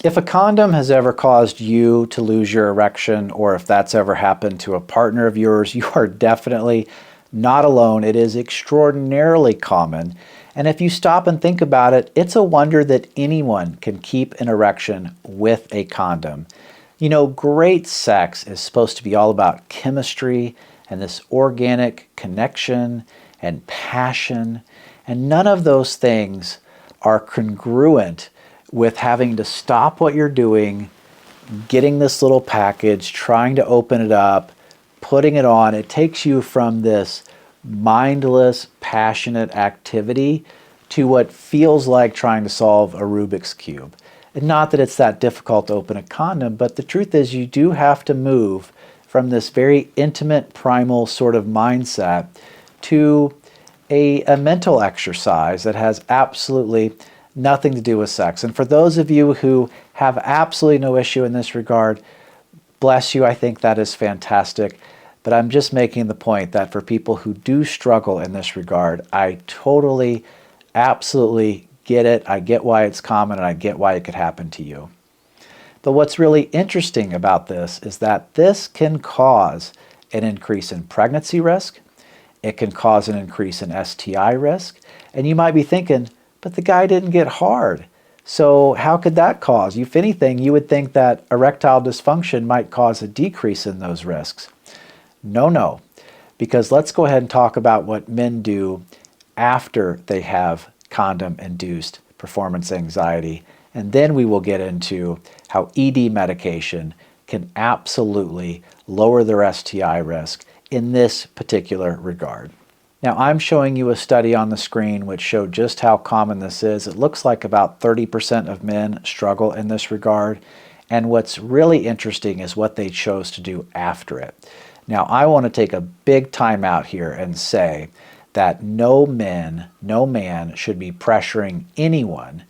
If a condom has ever caused you to lose your erection, or if that's ever happened to a partner of yours, you are definitely not alone. It is extraordinarily common. And if you stop and think about it, it's a wonder that anyone can keep an erection with a condom. You know, great sex is supposed to be all about chemistry and this organic connection and passion, and none of those things are congruent with having to stop what you're doing, getting this little package, trying to open it up, putting it on. It takes you from this mindless, passionate activity to what feels like trying to solve a Rubik's Cube. And not that it's that difficult to open a condom, but the truth is you do have to move from this very intimate, primal sort of mindset to a mental exercise that has absolutely nothing to do with sex. And for those of you who have absolutely no issue in this regard, bless you, I think that is fantastic. But I'm just making the point that for people who do struggle in this regard, I totally, absolutely get it. I get why it's common, and I get why it could happen to you. But what's really interesting about this is that this can cause an increase in pregnancy risk. It can cause an increase in STI risk. And you might be thinking, but the guy didn't get hard. So how could that cause? If anything, you would think that erectile dysfunction might cause a decrease in those risks. No, because let's go ahead and talk about what men do after they have condom-induced performance anxiety, and then we will get into how ED medication can absolutely lower their STI risk in this particular regard. Now, I'm showing you a study on the screen which showed just how common this is. It looks like about 30% of men struggle in this regard. And what's really interesting is what they chose to do after it. Now, I want to take a big time out here and say that no man should be pressuring anyone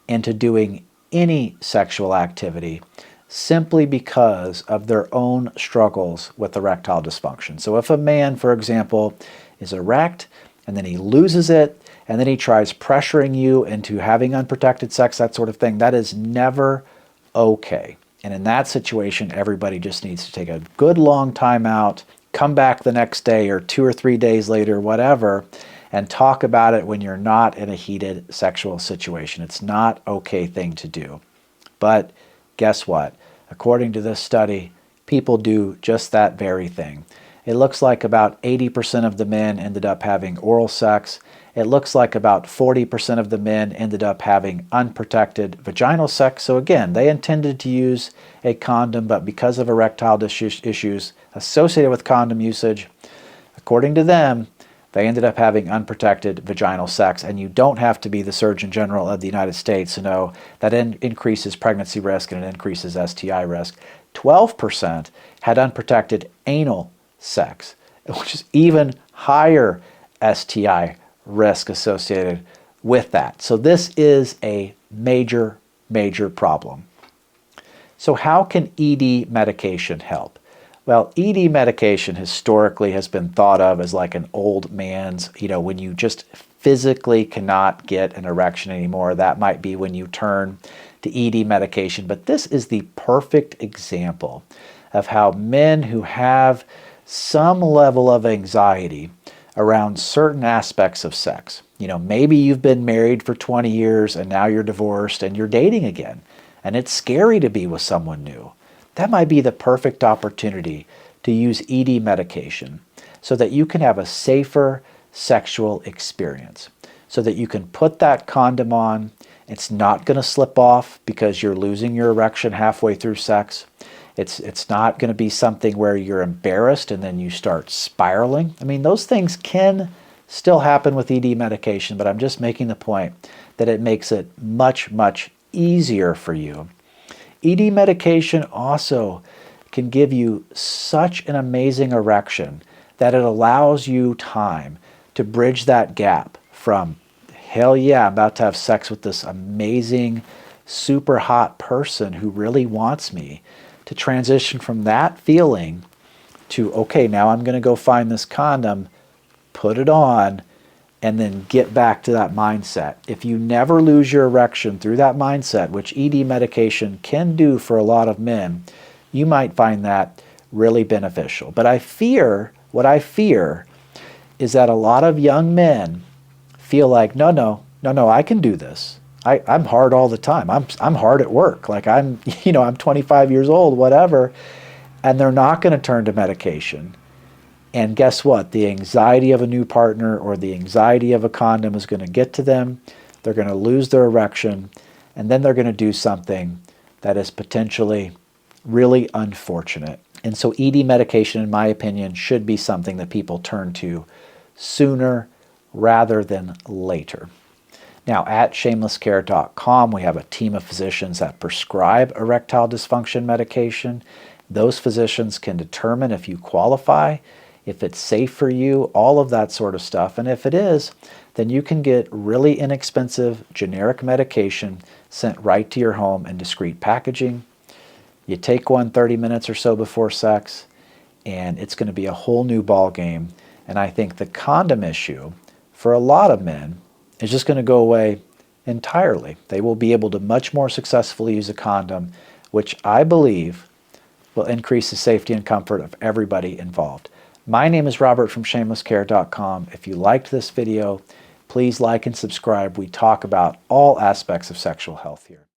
into doing any sexual activity simply because of their own struggles with erectile dysfunction. So if a man, for example, is erect and then he loses it and then he tries pressuring you into having unprotected sex, that sort of thing, that is never okay. And in that situation, everybody just needs to take a good long time out, come back the next day or 2 or 3 days later, whatever, and talk about it when you're not in a heated sexual situation. It's not an okay thing to do. But guess what? According to this study, people do just that very thing. It looks like about 80% of the men ended up having oral sex. It looks like about 40% of the men ended up having unprotected vaginal sex. So again, they intended to use a condom, but because of erectile issues associated with condom usage, according to them, they ended up having unprotected vaginal sex. And you don't have to be the Surgeon General of the United States to know that increases pregnancy risk and it increases STI risk. 12% had unprotected anal sex, which is even higher STI risk associated with that. So this is a major, major problem. So how can ED medication help? Well, ED medication historically has been thought of as like an old man's, when you just physically cannot get an erection anymore, that might be when you turn to ED medication. But this is the perfect example of how men who have some level of anxiety around certain aspects of sex. Maybe you've been married for 20 years and now you're divorced and you're dating again, and it's scary to be with someone new. That might be the perfect opportunity to use ED medication so that you can have a safer sexual experience, so that you can put that condom on. It's not going to slip off because you're losing your erection halfway through sex. It's not going to be something where you're embarrassed and then you start spiraling. I mean, those things can still happen with ED medication, but I'm just making the point that it makes it much, much easier for you. ED medication also can give you such an amazing erection that it allows you time to bridge that gap from, hell yeah, I'm about to have sex with this amazing, super hot person who really wants me, to transition from that feeling to, okay, now I'm going to go find this condom, put it on, and then get back to that mindset. If you never lose your erection through that mindset, which ED medication can do for a lot of men, you might find that really beneficial. But what I fear is that a lot of young men feel like, no, I can do this. I'm hard all the time. I'm hard at work. Like I'm 25 years old, whatever. And they're not going to turn to medication. And guess what? The anxiety of a new partner or the anxiety of a condom is going to get to them. They're going to lose their erection. And then they're going to do something that is potentially really unfortunate. And so ED medication, in my opinion, should be something that people turn to sooner rather than later. Now, at shamelesscare.com, we have a team of physicians that prescribe erectile dysfunction medication. Those physicians can determine if you qualify, if it's safe for you, all of that sort of stuff. And if it is, then you can get really inexpensive generic medication sent right to your home in discreet packaging. You take one 30 minutes or so before sex, and it's going to be a whole new ball game. And I think the condom issue for a lot of men is just going to go away entirely. They will be able to much more successfully use a condom, which I believe will increase the safety and comfort of everybody involved. My name is Robert from shamelesscare.com. If you liked this video, please like and subscribe. We talk about all aspects of sexual health here.